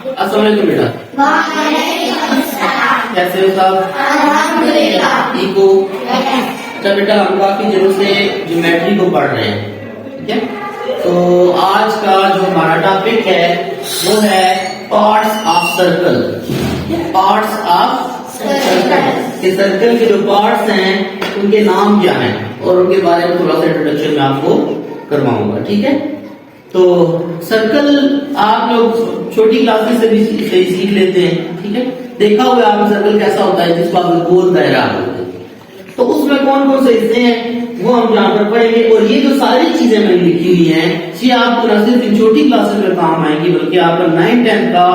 अस्सलाम वालेकुम बेटा। कैसे हो साहब? ठीक हो? अच्छा बेटा, हम काफी दिनों से ज्योमेट्री को पढ़ रहे हैं, ठीक है? तो आज का जो हमारा टॉपिक है वो है parts of circle. Parts of circle. Circle के जो पार्ट्स हैं उनके नाम क्या हैं और उनके बारे में थोड़ा सा इंट्रोडक्शन मैं आपको करवाऊंगा, ठीक है? तो सर्कल आप लोग छोटी क्लासेस से भी सीख लेते हैं, ठीक है? देखा हुआ आपने सर्कल कैसा होता है जिसको आप गोल दायरा बोलते हैं। तो उसमें कौन कौन से हिस्से हैं वो हम यहाँ पर पढ़ेंगे। और ये जो सारी चीजें मैंने लिखी हुई हैं ये आपको न सिर्फ इन छोटी क्लासेस में काम आएंगी बल्कि आपका 9-10 का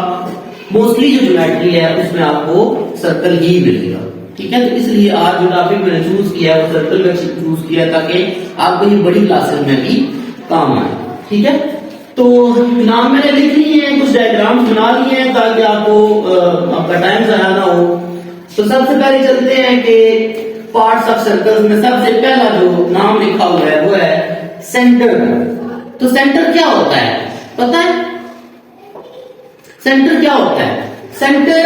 मोस्टली जो ज्योमेट्री है उसमें आपको सर्कल ही मिलेगा, ठीक है? तो इसलिए आज जो टॉपिक मैंने चूज किया है वो सर्कल का चूज किया ताकि आपको ये बड़ी क्लासेस में भी काम आए, ठीक है? तो नाम मैंने लिख लिए हैं, कुछ डायग्राम्स बना लिए हैं ताकि आपको आपका टाइम ज़ाया ना हो। तो सबसे पहले चलते हैं कि पार्ट्स ऑफ सर्कल में सबसे पहला जो नाम लिखा हुआ है वो है सेंटर। तो सेंटर क्या होता है पता है? सेंटर क्या होता है? सेंटर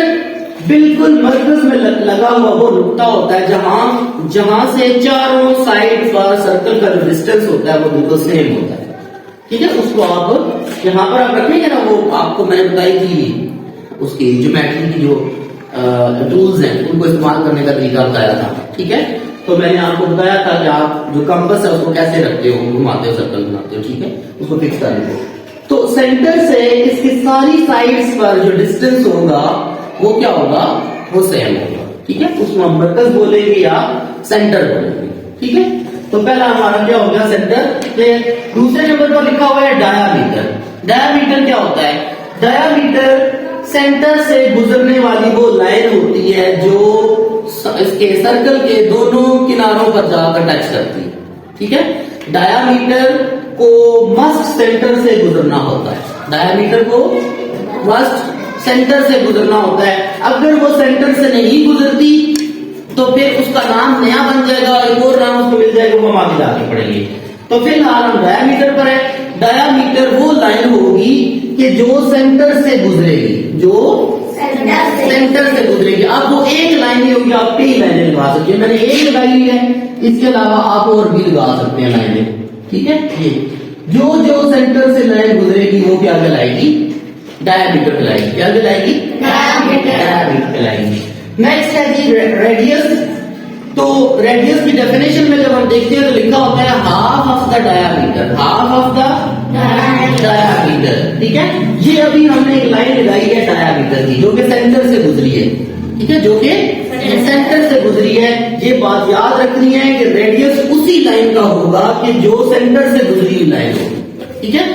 बिल्कुल मरकज में लगा हुआ वो नुक्ता होता है जहां से चारों साइड पर सर्कल का जो डिस्टेंस होता है वो बिल्कुल सेम होता है, ठीक है? उसको आप यहाँ पर आप रखेंगे ना, वो आपको मैंने बताई थी उसकी ज्योमेट्री की जो टूल्स हैं उनको इस्तेमाल करने का तरीका बताया था, ठीक है? तो मैंने आपको बताया था कि आप जो कंपास है उसको कैसे रखते हो, घुमाते हो, सर्कल बनाते हो, ठीक है? उसको फिक्स कर लो। तो सेंटर से इसकी सारी साइड्स पर जो डिस्टेंस होगा वो क्या होगा? वो सेम होगा, ठीक है? उसको हम मरकज बोलेंगे या सेंटर बोलेंगे, ठीक है? तो पहला हमारा क्या हो गया सेंटर। फिर दूसरे नंबर पर लिखा हुआ है डायामीटर। डायामीटर क्या होता है? डायामीटर सेंटर से गुजरने वाली वो लाइन होती है जो इसके सर्कल के दोनों किनारों पर जाकर टच करती है, ठीक है? डायामीटर को मस्ट सेंटर से गुजरना होता है। डायामीटर को मस्ट सेंटर से गुजरना होता है। अगर वो सेंटर से नहीं गुजरती तो फिर उसका नाम नया बन जाएगा और एक और नाम उसको मिल जाएगा, वो हम आगे जाके पढ़ेंगे। तो फिलहाल हम डायामीटर पर है। डायामीटर वो लाइन होगी कि जो सेंटर से गुजरेगी, जो सेंटर से गुजरेगी। अब वो एक लाइन ही होगी, आप कई लाइनें लगा सकते हैं। मैंने एक लगाई हुई है, इसके अलावा आप और भी लगा सकते हैं लाइनें, ठीक है? ये जो सेंटर से लाइन गुजरेगी वो क्या कहलाएगी? डायामीटर कहलाएगी। क्या कहलाएगी? डायामीटर कहलाएगी। नेक्स्ट है जी रेडियस। तो रेडियस की डेफिनेशन में जब हम देखते हैं तो लिखा होता है half of the diameter. Half of the diameter, ठीक है? ये अभी हमने एक लाइन लगाई है डायामीटर की जो कि सेंटर से गुजरी है, ठीक है? जो कि सेंटर से गुजरी है। ये बात याद रखनी है कि रेडियस उसी लाइन का होगा कि जो सेंटर से गुजरी हुई लाइन होगी, ठीक है?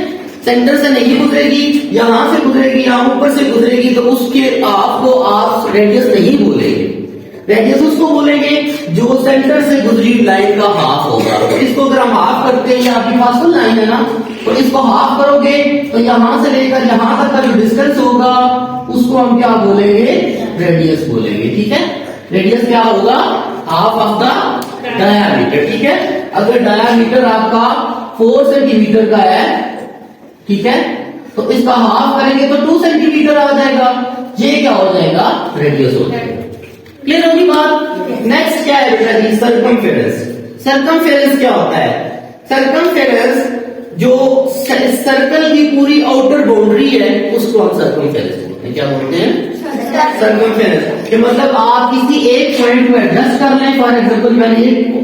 सेंटर से नहीं गुजरेगी, यहां से गुजरेगी या ऊपर से गुजरेगी तो उसके आपको आप रेडियस नहीं बोलेंगे। रेडियस उसको बोलेंगे जो सेंटर से गुजरी हुई लाइन का हाफ होगा। तो इसको अगर हम हाफ करते हैं, आपके पास फुल लाइन है ना, तो इसको हाफ करोगे तो यहां से लेकर यहां तक का जो डिस्टेंस होगा उसको हम क्या बोलेंगे? रेडियस बोलेंगे, ठीक है? रेडियस क्या होगा? हाफ ऑफ द डायामीटर, ठीक है? अगर डायामीटर आपका 4 सेंटीमीटर का है, ठीक है, तो इसका हाफ करेंगे तो 2 सेंटीमीटर आ जाएगा। ये क्या हो जाएगा? रेडियस हो जाएगा। क्लियर होगी बात? नेक्स्ट क्या है बेटा जी? सर्कमफेरेंस। सर्कमफेरेंस क्या होता है? सर्कमफेरेंस जो सर्कल की पूरी आउटर बाउंड्री है उसको हम सर्कमफेरेंस बोलते हैं। क्या बोलते हैं? सर्कमफेरेंस। कि मतलब आप किसी एक पॉइंट को एडजस्ट कर लें। फॉर एग्जाम्पल मैंने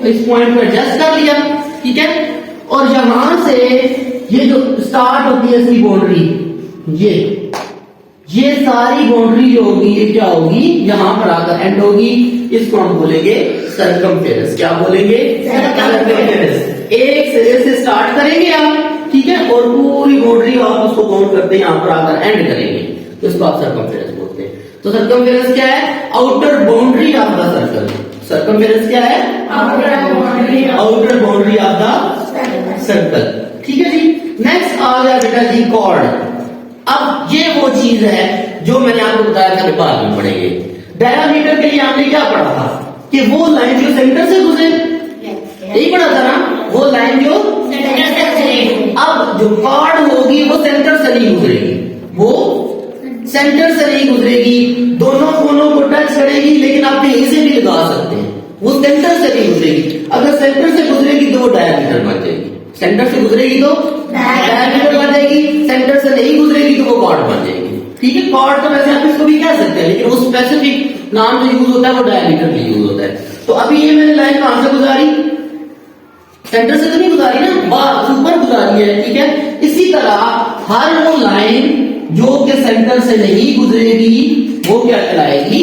इस पॉइंट को एडजस्ट कर लिया, ठीक है? और यहां से ये जो स्टार्ट होती है इसकी बाउंड्री, ये सारी बाउंड्री जो होगी ये क्या होगी? यहां पर आकर एंड होगी। इसको हम बोलेंगे सर्कमफेरेंस। क्या बोलेंगे? सर्कमफेरेंस। एक सिरे से स्टार्ट करेंगे आप, ठीक है? और पूरी बाउंड्री आप उसको काउंट करते हैं, यहां पर आकर एंड करेंगे तो इसको आप सर्कमफेरेंस बोलते हैं। तो सर्कमफेरेंस क्या है? Outer boundary of the circle. Circumference क्या है? Outer boundary of the circle, ठीक है जी? नेक्स्ट आ गया बेटा जी कॉर्ड। अब ये वो चीज है जो मैंने आपको बताया था बाद में पढ़ेंगे। डायामीटर के लिए आपने क्या पढ़ा था कि वो लाइन जो सेंटर से गुजरे, यही पढ़ा था ना? वो लाइन जो सेंटर से गुजरे। अब जो कॉर्ड होगी वो सेंटर से नहीं गुजरेगी, वो सेंटर से नहीं गुजरेगी, दोनों कोनों को टच करेगी, लेकिन आप कहीं से भी लगा सकते हैं, वो सेंटर से नहीं गुजरेगी। अगर सेंटर से गुजरेगी तो वो डायमीटर बन जाएगी, सेंटर से गुजरेगी तो डायमीटर बन जाएगी, सेंटर से नहीं गुजरेगी तो वो कॉर्ड बन जाएगी। ठीक है, कॉर्ड तो वैसे आप इसको भी कह सकते हैं, लेकिन वो स्पेसिफिक नाम जो यूज होता है वो डायमीटर के लिए यूज होता है। तो अभी ये मैंने लाइन कहां से गुजारी, सेंटर से तो नहीं गुजारी ना, बाहर ऊपर गुजारी है। ठीक है, इसी तरह हर वो लाइन जो कि सेंटर से नहीं गुजरेगी वो क्या कहलाएगी,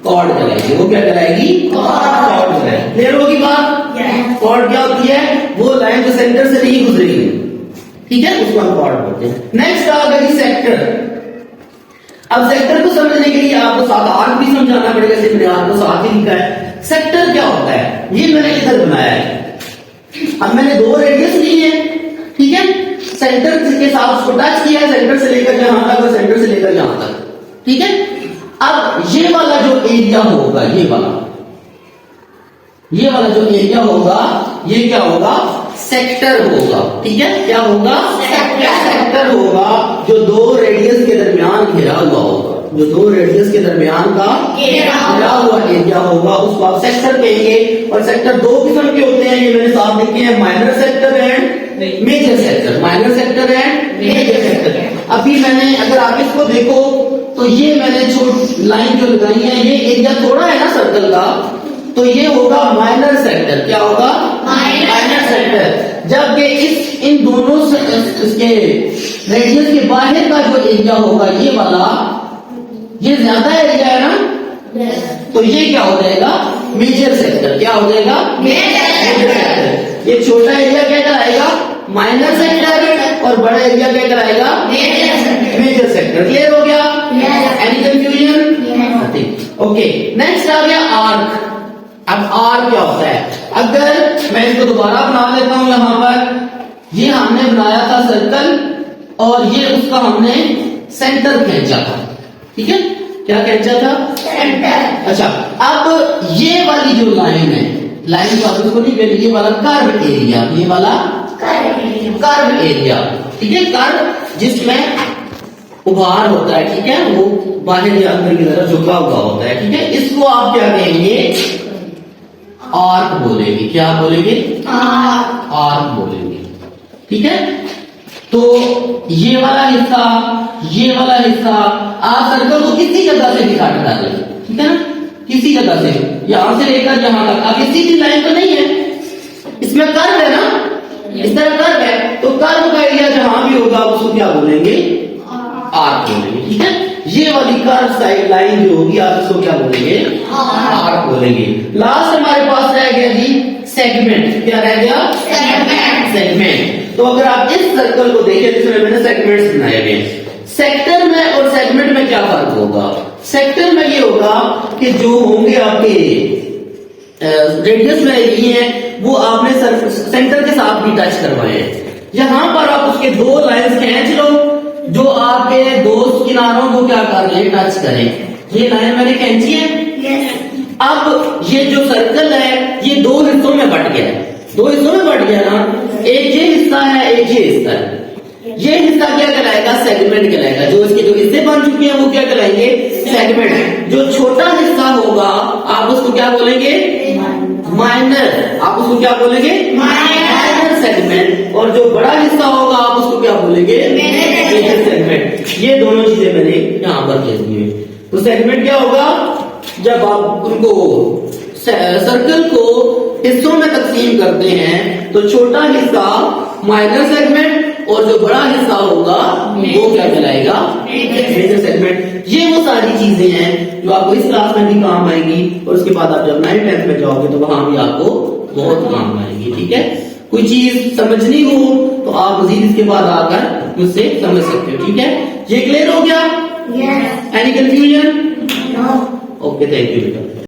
कॉर्ड कहलाएगी। वो क्या कहलाएगी, कॉर्ड कहलाएगी। क्लियर होगी बात। कॉर्ड क्या होती है, वो लाइन जो सेंटर से नहीं गुजरेगी, ठीक है, उसको हम कॉर्ड बोलते हैं। नेक्स्ट आ गई सेक्टर। अब सेक्टर को समझने के लिए आपको साथ आर्क भी समझाना पड़ेगा, सिर्फ मैंने आपको साथ ही लिखा है। सेक्टर क्या होता है, ये मैंने इधर बनाया है। अब मैंने दो रेडियस ली है, ठीक है, सेंटर के साथ उसको टच किया है, सेंटर से लेकर यहां तक और सेंटर से लेकर यहां तक। ठीक है, अब ये वाला जो एरिया होगा, ये वाला जो एरिया होगा, ये क्या होगा, सेक्टर होगा। ठीक है, क्या होगा, सेक्टर होगा, जो दो रेडियस के दरमियान घिरा हुआ होगा, जो दो रेडियस के दरमियान का घिरा हुआ एरिया होगा, उसको आप सेक्टर कहेंगे। और सेक्टर दो किस्म के होते हैं, ये मैंने साथ लिखे हैं, minor sector and major sector. Minor sector and major sector. अभी मैंने, अगर आप इसको देखो तो ये मैंने छोटी लाइन जो लगाई है, ये एरिया थोड़ा है ना सर्कल का, तो ये होगा माइनर सेक्टर। क्या होगा, माइनर सेक्टर। जबकि इन दोनों इसके रेडियस के बाहर का जो एरिया होगा, ये वाला, ये ज्यादा एरिया है ना, तो ये क्या हो जाएगा, मेजर सेक्टर। क्या हो जाएगा, मेजर सेक्टर। ये छोटा एरिया क्या कराएगा, माइनर सेक्टर, और बड़ा एरिया क्या कराएगा, मेजर सेक्टर। क्लियर हो गया, एनी कंफ्यूजन? ओके, नेक्स्ट आ गया आर्क। अब आर्क क्या होता है, अगर मैं इसको दोबारा बना लेता हूं, यहां पर ये हमने बनाया था सर्कल और ये उसका हमने सेंटर खींचा था। ठीक है, क्या खींचा था, सेंटर। अच्छा, अब ये वाली जो लाइन है, लाइन को इसको नहीं कहते, ये वाला कर्व एरिया, ये वाला कर्व एरिया। ठीक है, कर्व जिसमें उभार होता है, ठीक है, वो बाहर या अंदर की तरफ झुका हुआ होता है। ठीक है, इसको आप क्या कहेंगे, आर्क बोलेंगे। क्या बोलेंगे, आर्क बोलेंगे। ठीक है, तो ये वाला हिस्सा, ये वाला हिस्सा, आप सर्कल को किसी जगह से भी काट डालें, ठीक है ना, किसी जगह से, यहां से लेकर यहां तक। अब ये सीधी लाइन तो नहीं है, इसमें कर्व है ना, इस तरह कर्व है, तो कर्व का एरिया जहां भी होगा उसको क्या बोलेंगे, आर्क बोलेंगे। ठीक है, ये वाली कर्व साइड लाइन जो होगी, आप इसको क्या बोलेंगे, आर्क बोलेंगे। लास्ट हमारे पास रह गया जी सेगमेंट। क्या रह गया, सेगमेंट। तो अगर आप इस सर्कल को देखें, जिसमें मैंने सेगमेंट्स बनाए हुए हैं, सेक्टर में और सेगमेंट में क्या फर्क होगा, सेक्टर में ये होगा कि जो होंगे आपके रेडियस में ये है, वो आपने सेंटर के साथ भी टच करवाए हैं। यहां पर आप उसके दो लाइंस खींच लो, जो आपके दो किनारों को क्या कर ले, टच करें। ये लाइन मैंने खींची है। अब ये जो सर्कल है, ये दो हिस्सों में बट गया है, दो हिस्सों में बट गया ना, एक ये हिस्सा है, एक ये हिस्सा है। ये हिस्सा क्या कहलाएगा, सेगमेंट कहलाएगा। जो इसके जो हिस्से बन चुके हैं वो क्या कहलाएंगे, सेगमेंट। जो छोटा हिस्सा होगा आप उसको क्या बोलेंगे, माइनर। आप उसको क्या बोलेंगे, माइनर सेगमेंट। और जो बड़ा हिस्सा होगा आप उसको क्या बोलेंगे, मेजर सेगमेंट। ये दोनों चीजें मैंने यहां पर कह दी है। तो सेगमेंट क्या होगा, जब आप उनको सर्कल को हिस्सों में तकसीम करते हैं, तो छोटा हिस्सा माइनर सेगमेंट और जो बड़ा हिस्सा होगा वो क्या कहलाएगा, मेजर सेगमेंट। ये वो सारी चीजें हैं जो आपको इस क्लास में भी काम आएंगी, और उसके बाद आप जब 9th 10th में जाओगे तो वहां भी आपको बहुत काम आएंगी। ठीक है, कोई चीज समझनी हो तो आप मजीद इसके बाद आकर मुझसे समझ सकते हो। ठीक है, ये क्लियर हो गया, any confusion? Okay, thank you बेटा।